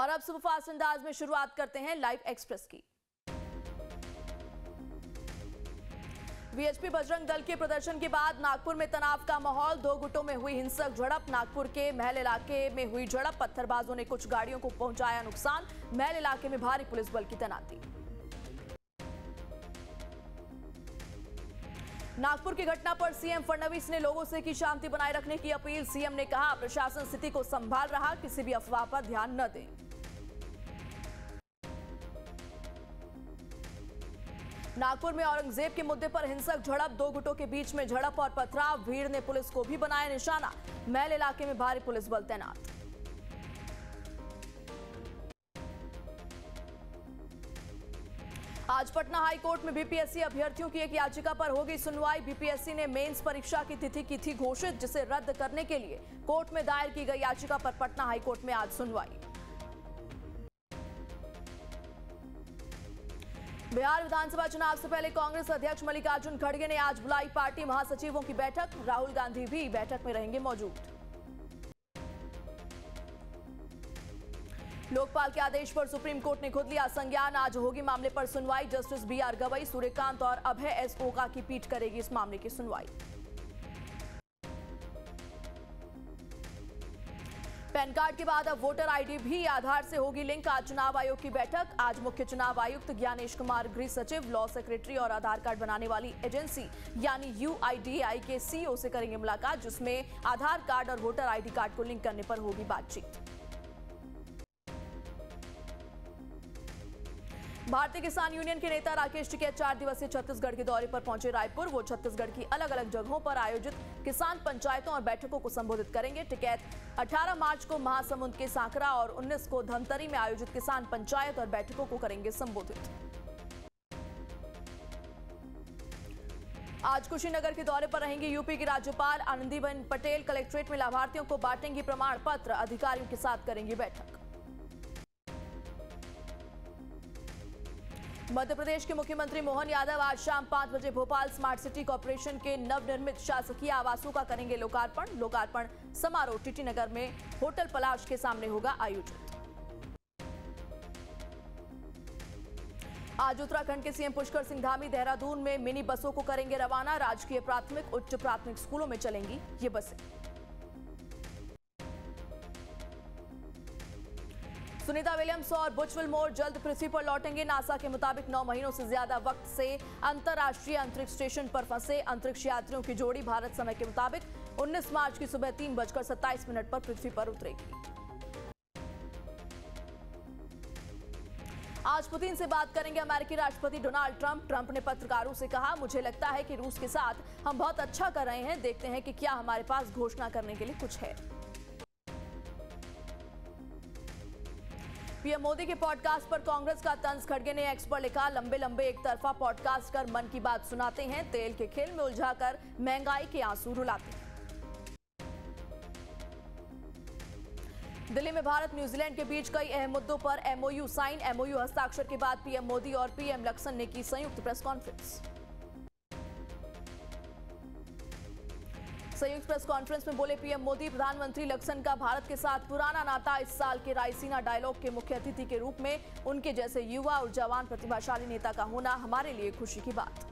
और अब सुपरफास्ट अंदाज में शुरुआत करते हैं लाइव एक्सप्रेस की। वीएचपी बजरंग दल के प्रदर्शन के बाद नागपुर में तनाव का माहौल, दो गुटों में हुई हिंसक झड़प। नागपुर के महल इलाके में हुई झड़प, पत्थरबाजों ने कुछ गाड़ियों को पहुंचाया नुकसान। महल इलाके में भारी पुलिस बल की तैनाती। नागपुर की घटना पर सीएम फडणवीस ने लोगों से की शांति बनाए रखने की अपील। सीएम ने कहा, प्रशासन स्थिति को संभाल रहा, किसी भी अफवाह पर ध्यान न दें। नागपुर में औरंगजेब के मुद्दे पर हिंसक झड़प, दो गुटों के बीच में झड़प और पथराव। भीड़ ने पुलिस को भी बनाया निशाना। महल इलाके में भारी पुलिस बल तैनात। आज पटना हाई कोर्ट में बीपीएससी अभ्यर्थियों की एक याचिका पर होगी सुनवाई। बीपीएससी ने मेंस परीक्षा की तिथि की थी घोषित, जिसे रद्द करने के लिए कोर्ट में दायर की गई याचिका पर पटना हाई कोर्ट में आज सुनवाई। बिहार विधानसभा चुनाव से पहले कांग्रेस अध्यक्ष मल्लिकार्जुन खड़गे ने आज बुलाई पार्टी महासचिवों की बैठक। राहुल गांधी भी बैठक में रहेंगे मौजूद। लोकपाल के आदेश पर सुप्रीम कोर्ट ने खुद लिया संज्ञान। आज होगी मामले पर सुनवाई। जस्टिस बीआर गवई, सूर्यकांत और अभय एस ओका की पीठ करेगी इस मामले की सुनवाई। पैन कार्ड के बाद अब वोटर आईडी भी आधार से होगी लिंक। आज चुनाव आयोग की बैठक। आज मुख्य चुनाव आयुक्त ज्ञानेश कुमार, गृह सचिव, लॉ सेक्रेटरी और आधार कार्ड बनाने वाली एजेंसी यानी यूआईडीएआई के सीईओ से करेंगे मुलाकात, जिसमें आधार कार्ड और वोटर आईडी कार्ड को लिंक करने पर होगी बातचीत। भारतीय किसान यूनियन के नेता राकेश टिकैत 4 दिवसीय छत्तीसगढ़ के दौरे पर पहुंचे रायपुर। वो छत्तीसगढ़ की अलग अलग जगहों पर आयोजित किसान पंचायतों और बैठकों को संबोधित करेंगे। टिकैत 18 मार्च को महासमुंद के सांकरा और 19 को धमतरी में आयोजित किसान पंचायत और बैठकों को करेंगे संबोधित। आज कुशीनगर के दौरे पर रहेंगे यूपी की राज्यपाल आनंदीबेन पटेल। कलेक्ट्रेट में लाभार्थियों को बांटेंगी प्रमाण पत्र, अधिकारियों के साथ करेंगी बैठक। मध्य प्रदेश के मुख्यमंत्री मोहन यादव आज शाम 5 बजे भोपाल स्मार्ट सिटी कॉर्पोरेशन के नवनिर्मित शासकीय आवासों का करेंगे लोकार्पण। लोकार्पण समारोह टीटी नगर में होटल पलाश के सामने होगा आयोजित। आज उत्तराखंड के सीएम पुष्कर सिंह धामी देहरादून में मिनी बसों को करेंगे रवाना। राजकीय प्राथमिक, उच्च प्राथमिक स्कूलों में चलेंगी ये बसें। सुनीता विलियम्स और बुच विल्मोर जल्द पृथ्वी पर लौटेंगे। नासा के मुताबिक 9 महीनों से ज्यादा वक्त से अंतर्राष्ट्रीय अंतरिक्ष स्टेशन पर फंसे अंतरिक्ष यात्रियों की जोड़ी भारत समय के मुताबिक 19 मार्च की सुबह 3:27 पर पृथ्वी पर उतरेगी। आज पुतिन से बात करेंगे अमेरिकी राष्ट्रपति डोनाल्ड ट्रंप। ट्रंप ने पत्रकारों से कहा, मुझे लगता है कि रूस के साथ हम बहुत अच्छा कर रहे हैं। देखते हैं कि क्या हमारे पास घोषणा करने के लिए कुछ है। पीएम मोदी के पॉडकास्ट पर कांग्रेस का तंज। खड़गे ने एक्स पर लिखा, लंबे लंबे एक तरफा पॉडकास्ट कर मन की बात सुनाते हैं, तेल के खेल में उलझाकर महंगाई के आंसू रुलाते हैं। दिल्ली में भारत न्यूजीलैंड के बीच कई अहम मुद्दों पर एमओयू साइन। एमओयू हस्ताक्षर के बाद पीएम मोदी और पीएम लक्सन ने की संयुक्त प्रेस कॉन्फ्रेंस। संयुक्त प्रेस कॉन्फ्रेंस में बोले पीएम मोदी, प्रधानमंत्री लक्सन का भारत के साथ पुराना नाता। इस साल के रायसीना डायलॉग के मुख्य अतिथि के रूप में उनके जैसे युवा और जवान प्रतिभाशाली नेता का होना हमारे लिए खुशी की बात।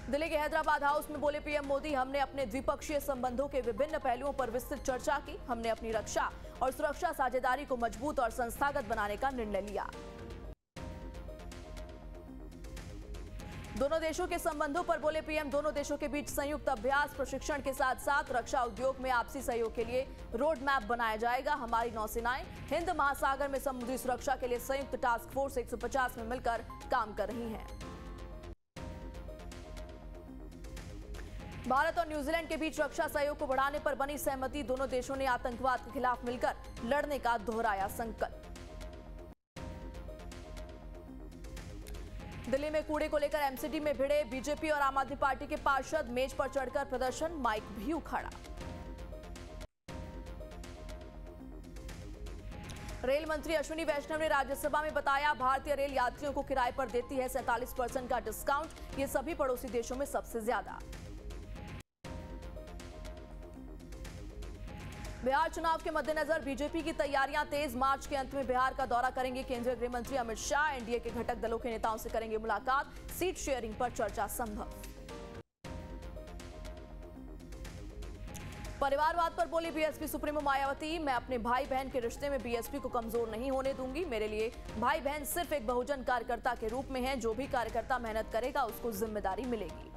दिल्ली के हैदराबाद हाउस में बोले पीएम मोदी, हमने अपने द्विपक्षीय संबंधों के विभिन्न पहलुओं पर विस्तृत चर्चा की। हमने अपनी रक्षा और सुरक्षा साझेदारी को मजबूत और संस्थागत बनाने का निर्णय लिया। दोनों देशों के संबंधों पर बोले पीएम, दोनों देशों के बीच संयुक्त अभ्यास प्रशिक्षण के साथ साथ रक्षा उद्योग में आपसी सहयोग के लिए रोड मैप बनाया जाएगा। हमारी नौसेनाएं हिंद महासागर में समुद्री सुरक्षा के लिए संयुक्त टास्क फोर्स 150 में मिलकर काम कर रही हैं। भारत और न्यूजीलैंड के बीच रक्षा सहयोग को बढ़ाने पर बनी सहमति। दोनों देशों ने आतंकवाद के खिलाफ मिलकर लड़ने का दोहराया संकल्प। दिल्ली में कूड़े को लेकर एमसीडी में भिड़े बीजेपी और आम आदमी पार्टी के पार्षद। मेज पर चढ़कर प्रदर्शन, माइक भी उखाड़ा। रेल मंत्री अश्विनी वैष्णव ने राज्यसभा में बताया, भारतीय रेल यात्रियों को किराए पर देती है 47% का डिस्काउंट। ये सभी पड़ोसी देशों में सबसे ज्यादा। बिहार चुनाव के मद्देनजर बीजेपी की तैयारियां तेज। मार्च के अंत में बिहार का दौरा करेंगे केंद्रीय गृह मंत्री अमित शाह। एनडीए के घटक दलों के नेताओं से करेंगे मुलाकात। सीट शेयरिंग पर चर्चा संभव। परिवारवाद पर बोली बीएसपी सुप्रीमो मायावती। मैं अपने भाई बहन के रिश्ते में बीएसपी को कमजोर नहीं होने दूंगी। मेरे लिए भाई बहन सिर्फ एक बहुजन कार्यकर्ता के रूप में हैं। जो भी कार्यकर्ता मेहनत करेगा उसको जिम्मेदारी मिलेगी।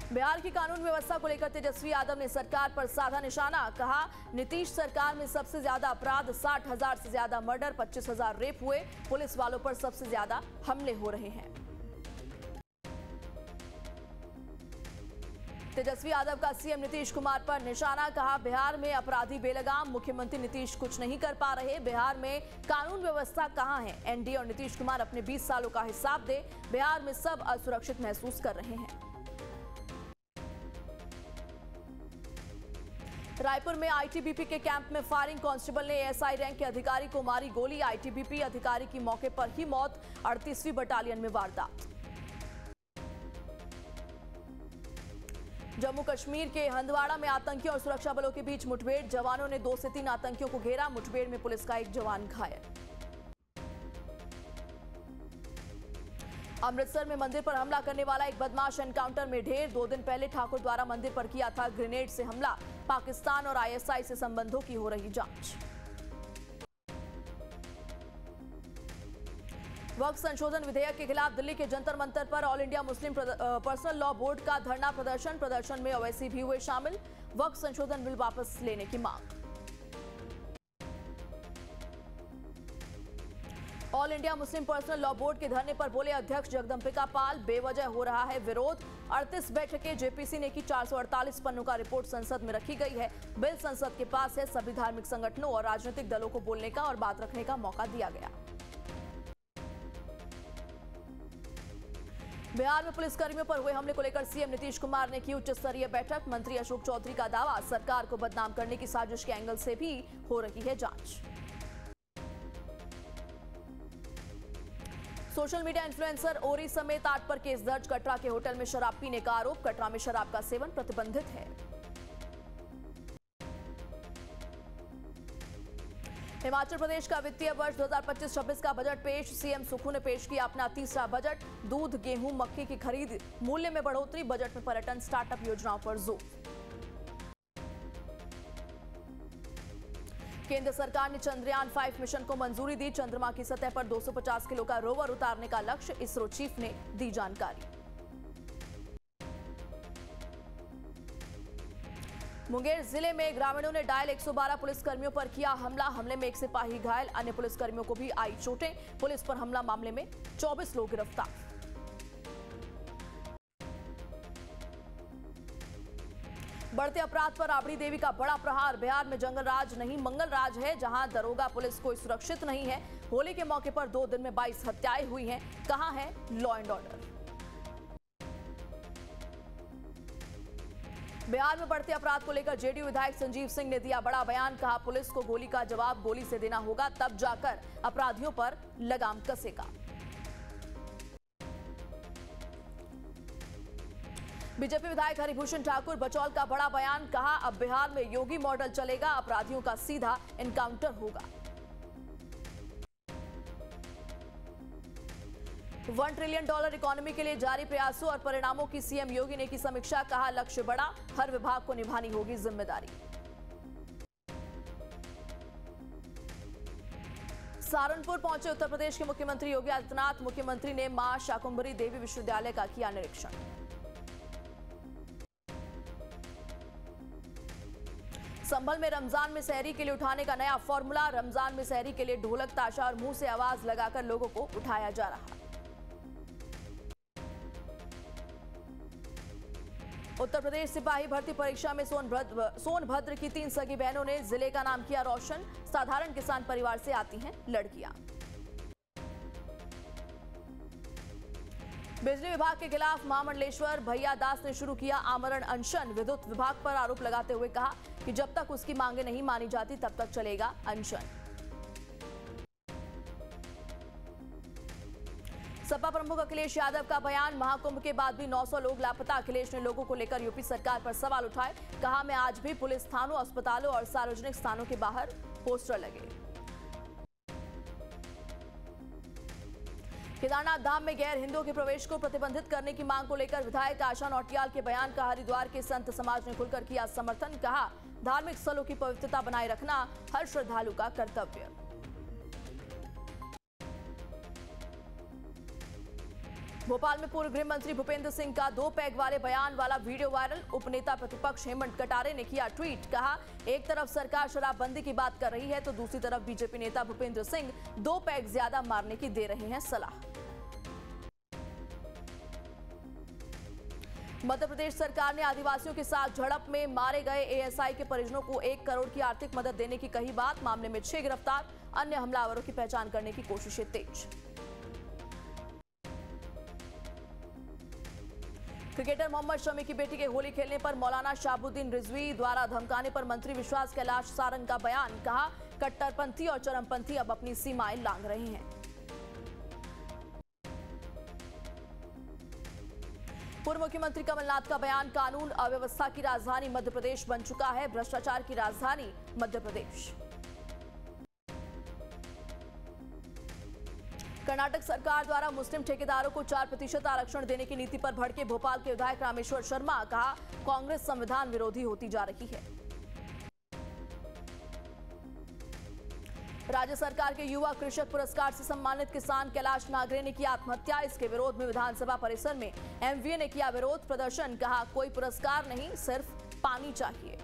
बिहार की कानून व्यवस्था को लेकर तेजस्वी यादव ने सरकार पर साधा निशाना। कहा, नीतीश सरकार में सबसे ज्यादा अपराध, 60,000 से ज्यादा मर्डर, 25,000 रेप हुए। पुलिस वालों पर सबसे ज्यादा हमले हो रहे हैं। तेजस्वी यादव का सीएम नीतीश कुमार पर निशाना। कहा, बिहार में अपराधी बेलगाम, मुख्यमंत्री नीतीश कुछ नहीं कर पा रहे। बिहार में कानून व्यवस्था कहां है? एनडीए और नीतीश कुमार अपने 20 सालों का हिसाब दे। बिहार में सब असुरक्षित महसूस कर रहे हैं। रायपुर में आईटीबीपी के कैंप में फायरिंग। कांस्टेबल ने एएसआई रैंक के अधिकारी को मारी गोली। आईटीबीपी अधिकारी की मौके पर ही मौत। 38वीं बटालियन में वारदात। जम्मू कश्मीर के हंदवाड़ा में आतंकियों और सुरक्षा बलों के बीच मुठभेड़। जवानों ने 2 से 3 आतंकियों को घेरा। मुठभेड़ में पुलिस का एक जवान घायल। अमृतसर में मंदिर पर हमला करने वाला एक बदमाश एनकाउंटर में ढेर। 2 दिन पहले ठाकुर द्वारा मंदिर पर किया था ग्रेनेड से हमला। पाकिस्तान और आईएसआई से संबंधों की हो रही जांच। वक्फ संशोधन विधेयक के खिलाफ दिल्ली के जंतर मंतर पर all India Muslim personal law board का धरना प्रदर्शन। प्रदर्शन में ओवैसी भी हुए शामिल। वक्फ संशोधन बिल वापस लेने की मांग। All India Muslim personal law board के धरने पर बोले अध्यक्ष जगदंबिका पाल, बेवजह हो रहा है विरोध। 38 बैठकें जेपीसी ने की। 448 पन्नों का रिपोर्ट संसद में रखी गई है। बिल संसद के पास है। सभी धार्मिक संगठनों और राजनीतिक दलों को बोलने का और बात रखने का मौका दिया गया। बिहार में पुलिसकर्मियों पर हुए हमले को लेकर सीएम नीतीश कुमार ने की उच्च स्तरीय बैठक। मंत्री अशोक चौधरी का दावा, सरकार को बदनाम करने की साजिश के एंगल से भी हो रही है जांच। सोशल मीडिया इन्फ्लुएंसर ओरी समेत 8 पर केस दर्ज। कटरा के होटल में शराब पीने का आरोप। कटरा में शराब का सेवन प्रतिबंधित है। हिमाचल प्रदेश का वित्तीय वर्ष 2025-26 का बजट पेश। सीएम सुक्खू ने पेश किया अपना तीसरा बजट। दूध, गेहूं, मक्के की खरीद मूल्य में बढ़ोतरी। बजट में पर्यटन, स्टार्टअप योजनाओं पर जोर। केंद्र सरकार ने चंद्रयान 5 मिशन को मंजूरी दी। चंद्रमा की सतह पर 250 किलो का रोवर उतारने का लक्ष्य। इसरो चीफ ने दी जानकारी। मुंगेर जिले में ग्रामीणों ने डायल 112 पुलिसकर्मियों पर किया हमला। हमले में एक सिपाही घायल, अन्य पुलिसकर्मियों को भी आई चोटें। पुलिस पर हमला मामले में 24 लोग गिरफ्तार। बढ़ते अपराध पर राबड़ी देवी का बड़ा प्रहार। बिहार में जंगल राज नहीं मंगल राज है, जहां दरोगा पुलिस कोई सुरक्षित नहीं है। होली के मौके पर 2 दिन में 22 हत्याएं हुई हैं। कहां है लॉ एंड ऑर्डर? बिहार में बढ़ते अपराध को लेकर जेडीयू विधायक संजीव सिंह ने दिया बड़ा बयान। कहा, पुलिस को गोली का जवाब गोली से देना होगा, तब जाकर अपराधियों पर लगाम कसेगा। बीजेपी विधायक हरिभूषण ठाकुर बचौल का बड़ा बयान। कहा, अब बिहार में योगी मॉडल चलेगा, अपराधियों का सीधा एनकाउंटर होगा। 1 ट्रिलियन डॉलर इकोनॉमी के लिए जारी प्रयासों और परिणामों की सीएम योगी ने की समीक्षा। कहा, लक्ष्य बड़ा, हर विभाग को निभानी होगी जिम्मेदारी। सहारनपुर पहुंचे उत्तर प्रदेश के मुख्यमंत्री योगी आदित्यनाथ। मुख्यमंत्री ने मां शाकुंभरी देवी विश्वविद्यालय का किया निरीक्षण। संभल में रमजान में सहरी के लिए उठाने का नया फॉर्मूला। रमजान में सहरी के लिए ढोलक, ताशा और मुंह से आवाज लगाकर लोगों को उठाया जा रहा। उत्तर प्रदेश सिपाही भर्ती परीक्षा में सोनभद्र की 3 सगी बहनों ने जिले का नाम किया रोशन। साधारण किसान परिवार से आती हैं लड़कियां। बिजली विभाग के खिलाफ महामंडलेश्वर भैया दास ने शुरू किया आमरण अनशन। विद्युत विभाग पर आरोप लगाते हुए कहा कि जब तक उसकी मांगे नहीं मानी जाती तब तक चलेगा अनशन। सपा प्रमुख अखिलेश यादव का बयान, महाकुंभ के बाद भी 900 लोग लापता। अखिलेश ने लोगों को लेकर यूपी सरकार पर सवाल उठाए। कहा, मैं आज भी पुलिस थानों, अस्पतालों और सार्वजनिक स्थानों के बाहर पोस्टर लगे। केदारनाथ धाम में गैर हिंदुओं के प्रवेश को प्रतिबंधित करने की मांग को लेकर विधायक आशा नौटियाल के बयान का हरिद्वार के संत समाज ने खुलकर किया समर्थन। कहा, धार्मिक स्थलों की पवित्रता बनाए रखना हर श्रद्धालु का कर्तव्य। भोपाल में पूर्व गृह मंत्री भूपेंद्र सिंह का 2 पैग वाले बयान वाला वीडियो वायरल। उपनेता प्रतिपक्ष हेमंत कटारे ने किया ट्वीट। कहा, एक तरफ सरकार शराबबंदी की बात कर रही है तो दूसरी तरफ बीजेपी नेता भूपेंद्र सिंह 2 पैग ज्यादा मारने की दे रहे हैं सलाह। मध्य प्रदेश सरकार ने आदिवासियों के साथ झड़प में मारे गए एएसआई के परिजनों को 1 करोड़ की आर्थिक मदद देने की कही बात। मामले में 6 गिरफ्तार, अन्य हमलावरों की पहचान करने की कोशिशें तेज। क्रिकेटर मोहम्मद शमी की बेटी के होली खेलने पर मौलाना शाहबुद्दीन रिजवी द्वारा धमकाने पर मंत्री विश्वास कैलाश सारंग का बयान। कहा, कट्टरपंथी और चरमपंथी अब अपनी सीमाएं लांघ रहे हैं। पूर्व मुख्यमंत्री कमलनाथ का बयान, कानून अव्यवस्था की राजधानी मध्य प्रदेश बन चुका है, भ्रष्टाचार की राजधानी मध्य प्रदेश। कर्नाटक सरकार द्वारा मुस्लिम ठेकेदारों को 4% आरक्षण देने की नीति पर भड़के भोपाल के विधायक रामेश्वर शर्मा। कहा, कांग्रेस संविधान विरोधी होती जा रही है। राज्य सरकार के युवा कृषक पुरस्कार से सम्मानित किसान कैलाश नागरे ने की आत्महत्या। इसके विरोध में विधानसभा परिसर में एमवीए ने किया विरोध प्रदर्शन। कहा, कोई पुरस्कार नहीं, सिर्फ पानी चाहिए।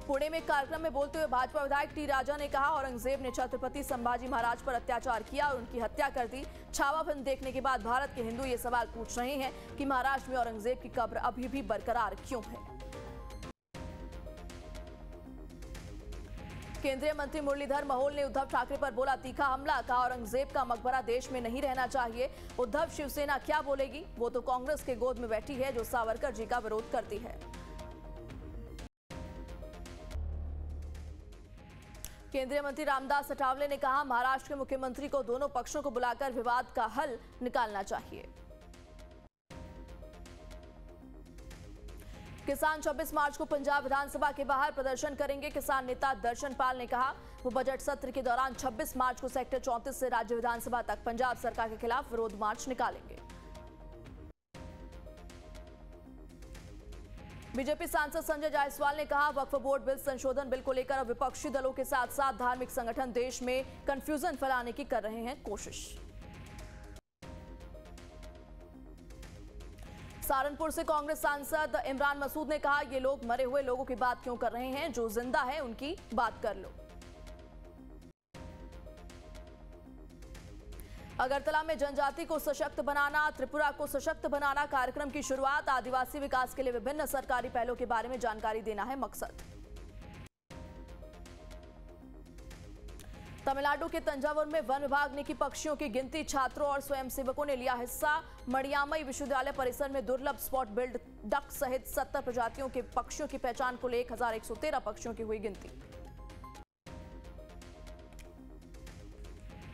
पुणे में कार्यक्रम में बोलते हुए भाजपा विधायक टी राजा ने कहा, औरंगजेब ने छत्रपति संभाजी महाराज पर अत्याचार किया और उनकी हत्या कर दी। छावा फिल्म देखने के बाद भारत के हिंदू ये सवाल पूछ रहे हैं कि महाराष्ट्र में औरंगजेब की कब्र अभी भी बरकरार क्यों है। केंद्रीय मंत्री मुरलीधर मोहोल ने उद्धव ठाकरे पर बोला तीखा हमला। कहा, औरंगजेब का मकबरा देश में नहीं रहना चाहिए। उद्धव, शिवसेना क्या बोलेगी? वो तो कांग्रेस के गोद में बैठी है जो सावरकर जी का विरोध करती है। केंद्रीय मंत्री रामदास अठावले ने कहा, महाराष्ट्र के मुख्यमंत्री को दोनों पक्षों को बुलाकर विवाद का हल निकालना चाहिए। किसान 26 मार्च को पंजाब विधानसभा के बाहर प्रदर्शन करेंगे। किसान नेता दर्शन पाल ने कहा, वो बजट सत्र के दौरान 26 मार्च को सेक्टर 34 से राज्य विधानसभा तक पंजाब सरकार के खिलाफ विरोध मार्च निकालेंगे। बीजेपी सांसद संजय जायसवाल ने कहा, वक्फ बोर्ड बिल संशोधन बिल को लेकर अब विपक्षी दलों के साथ साथ धार्मिक संगठन देश में कंफ्यूजन फैलाने की कर रहे हैं कोशिश। सहारनपुर से कांग्रेस सांसद इमरान मसूद ने कहा, ये लोग मरे हुए लोगों की बात क्यों कर रहे हैं? जो जिंदा है उनकी बात कर लो। अगरतला में जनजाति को सशक्त बनाना, त्रिपुरा को सशक्त बनाना कार्यक्रम की शुरुआत। आदिवासी विकास के लिए विभिन्न सरकारी पहलों के बारे में जानकारी देना है मकसद। तमिलनाडु के तंजावुर में वन विभाग ने की पक्षियों की गिनती। छात्रों और स्वयंसेवकों ने लिया हिस्सा। मड़ियामई विश्वविद्यालय परिसर में दुर्लभ स्पॉट बिल्ड डक सहित 70 प्रजातियों के पक्षियों की पहचान को लेकर 1113 पक्षियों की हुई गिनती।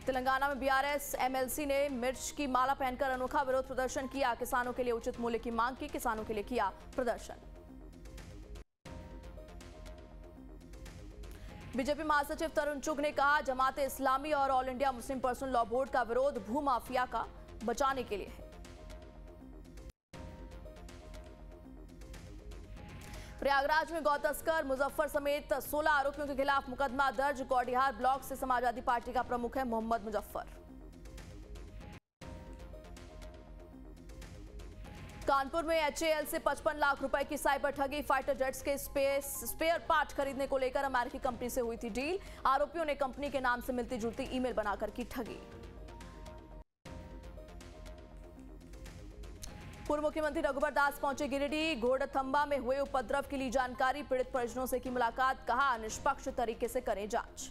तेलंगाना में बीआरएस एमएलसी ने मिर्च की माला पहनकर अनोखा विरोध प्रदर्शन किया। किसानों के लिए उचित मूल्य की मांग की। किसानों के लिए किया प्रदर्शन। बीजेपी महासचिव तरुण चुग ने कहा, जमाते इस्लामी और all India Muslim personal law board का विरोध भूमाफिया का बचाने के लिए है। प्रयागराज में गौ तस्कर मुजफ्फर समेत 16 आरोपियों के खिलाफ मुकदमा दर्ज। गौडिहार ब्लॉक से समाजवादी पार्टी का प्रमुख है मोहम्मद मुजफ्फर। कानपुर में एचएएल से 55 लाख रुपए की साइबर ठगी। फाइटर जेट्स के स्पेयर पार्ट खरीदने को लेकर अमेरिकी कंपनी से हुई थी डील। आरोपियों ने कंपनी के नाम से मिलती जुलती ईमेल बनाकर की ठगी। पूर्व मुख्यमंत्री रघुवर दास पहुंचे गिरिडीह। घोड़थंबा में हुए उपद्रव की ली जानकारी। पीड़ित परिजनों से की मुलाकात। कहा, निष्पक्ष तरीके से करें जांच।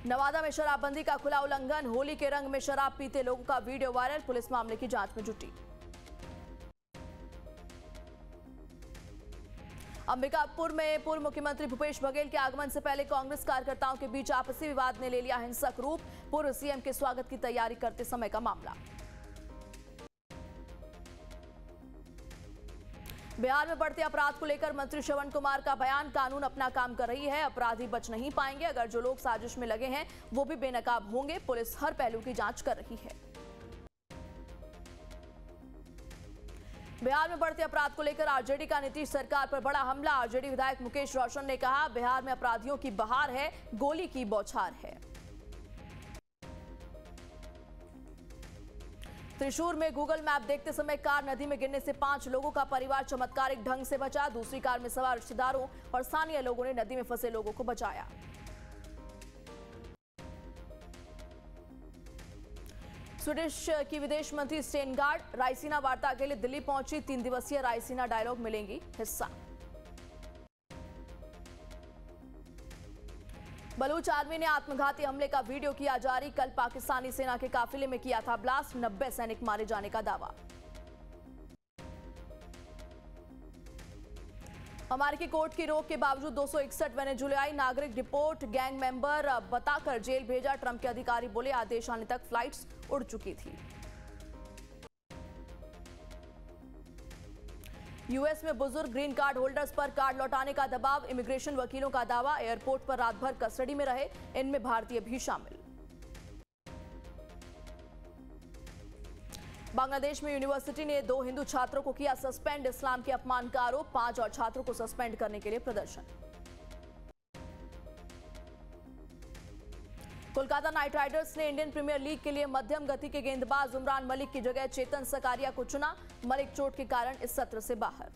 नवादा में शराबबंदी का खुला उल्लंघन। होली के रंग में शराब पीते लोगों का वीडियो वायरल। पुलिस मामले की जांच में जुटी। अंबिकापुर में पूर्व मुख्यमंत्री भूपेश बघेल के आगमन से पहले कांग्रेस कार्यकर्ताओं के बीच आपसी विवाद ने ले लिया हिंसक रूप। पूर्व सीएम के स्वागत की तैयारी करते समय का मामला। बिहार में बढ़ते अपराध को लेकर मंत्री श्रवण कुमार का बयान, कानून अपना काम कर रही है, अपराधी बच नहीं पाएंगे। अगर जो लोग साजिश में लगे हैं वो भी बेनकाब होंगे। पुलिस हर पहलू की जांच कर रही है। बिहार में बढ़ते अपराध को लेकर आरजेडी का नीतीश सरकार पर बड़ा हमला। आरजेडी विधायक मुकेश रोशन ने कहा, बिहार में अपराधियों की बहार है, गोली की बौछार है। त्रिशूर में गूगल मैप देखते समय कार नदी में गिरने से 5 लोगों का परिवार चमत्कारिक ढंग से बचा। दूसरी कार में सवार रिश्तेदारों और स्थानीय लोगों ने नदी में फंसे लोगों को बचाया। स्वीडिश की विदेश मंत्री स्टेनगार्ड रायसीना वार्ता के लिए दिल्ली पहुंची। 3 दिवसीय रायसीना डायलॉग में लेंगी हिस्सा। बलूच आर्मी ने आत्मघाती हमले का वीडियो किया जारी। कल पाकिस्तानी सेना के काफिले में किया था ब्लास्ट। 90 सैनिक मारे जाने का दावा। अमेरिकी कोर्ट की रोक के बावजूद 261 वेनेजुएलाई नागरिक डिपोर्ट गैंग मेंबर बताकर जेल भेजा। ट्रंप के अधिकारी बोले आदेश आने तक फ्लाइट्स उड़ चुकी थी। यूएस में बुजुर्ग ग्रीन कार्ड होल्डर्स पर कार्ड लौटाने का दबाव। इमिग्रेशन वकीलों का दावा, एयरपोर्ट पर रात भर कस्टडी में रहे, इनमें भारतीय भी शामिल। बांग्लादेश में यूनिवर्सिटी ने 2 हिंदू छात्रों को किया सस्पेंड। इस्लाम के अपमान का आरोप। 5 और छात्रों को सस्पेंड करने के लिए प्रदर्शन। कोलकाता नाइट राइडर्स ने इंडियन प्रीमियर लीग के लिए मध्यम गति के गेंदबाज उमरान मलिक की जगह चेतन सकारिया को चुना। मलिक चोट के कारण इस सत्र से बाहर।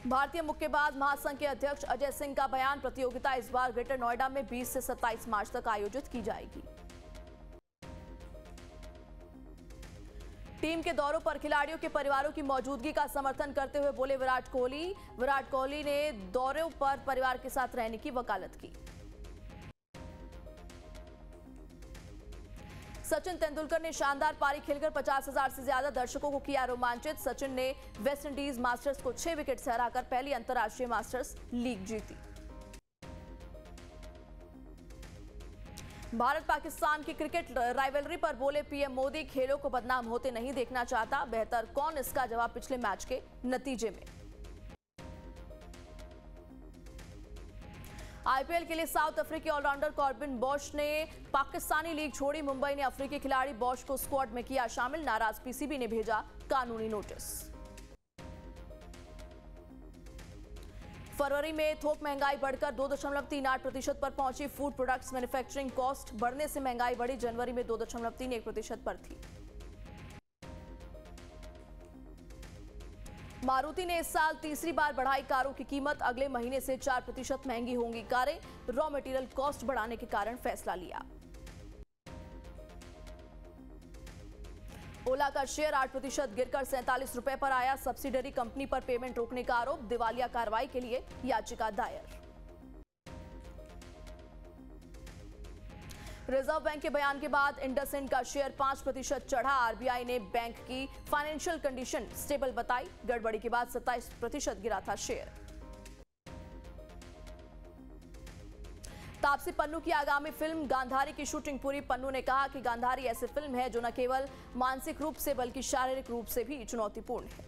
भारतीय मुक्केबाज महासंघ के अध्यक्ष अजय सिंह का बयान, प्रतियोगिता इस बार ग्रेटर नोएडा में 20 से 27 मार्च तक आयोजित की जाएगी। टीम के दौरों पर खिलाड़ियों के परिवारों की मौजूदगी का समर्थन करते हुए बोले विराट कोहली। विराट कोहली ने दौरों पर परिवार के साथ रहने की वकालत की। सचिन तेंदुलकर ने शानदार पारी खेलकर 50,000 से ज्यादा दर्शकों को किया रोमांचित। सचिन ने वेस्टइंडीज मास्टर्स को 6 विकेट से हराकर पहली अंतर्राष्ट्रीय मास्टर्स लीग जीती। भारत पाकिस्तान की क्रिकेट राइवलरी पर बोले पीएम मोदी, खेलों को बदनाम होते नहीं देखना चाहता। बेहतर कौन, इसका जवाब पिछले मैच के नतीजे में। आईपीएल के लिए साउथ अफ्रीकी ऑलराउंडर कॉर्बिन बॉश ने पाकिस्तानी लीग छोड़ी। मुंबई ने अफ्रीकी खिलाड़ी बॉश को स्क्वाड में किया शामिल। नाराज पीसीबी ने भेजा कानूनी नोटिस। फरवरी में थोक महंगाई बढ़कर 2.38% पर पहुंची। फूड प्रोडक्ट्स मैन्युफैक्चरिंग कॉस्ट बढ़ने से महंगाई बढ़ी। जनवरी में 2.31% पर थी। मारुति ने इस साल तीसरी बार बढ़ाई कारों की कीमत। अगले महीने से 4% महंगी होंगी कारें। रॉ मटेरियल कॉस्ट बढ़ाने के कारण फैसला लिया। ओला का शेयर 8% गिरकर 47 रुपए पर आया। सब्सिडरी कंपनी पर पेमेंट रोकने का आरोप। दिवालिया कार्रवाई के लिए याचिका दायर। रिजर्व बैंक के बयान के बाद इंडसइंड का शेयर 5% चढ़ा। आरबीआई ने बैंक की फाइनेंशियल कंडीशन स्टेबल बताई। गड़बड़ी के बाद 27% गिरा था शेयर। तापसी पन्नू की आगामी फिल्म गांधारी की शूटिंग पूरी। पन्नू ने कहा कि गांधारी ऐसी फिल्म है जो न केवल मानसिक रूप से बल्कि शारीरिक रूप से भी चुनौतीपूर्ण है।